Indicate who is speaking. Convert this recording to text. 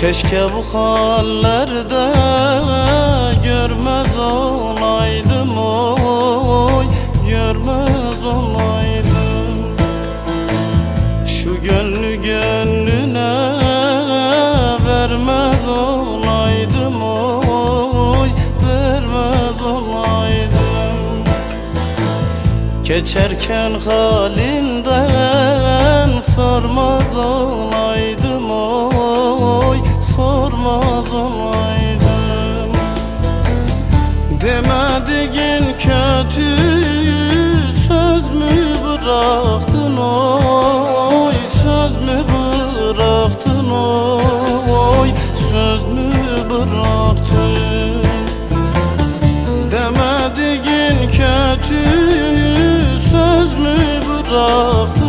Speaker 1: Keşke bu hallerde görmez olaydım, oy görmez olaydım. Şu gönlü gönlüne vermez olaydım, oy vermez olaydım. Geçerken halinden sormaz olaydım, oy sormaz olaydım. Demediğin kötü söz mü bıraktın, oy söz mü bıraktın, oy söz mü bıraktın. Demediğin kötü söz mü bıraktın,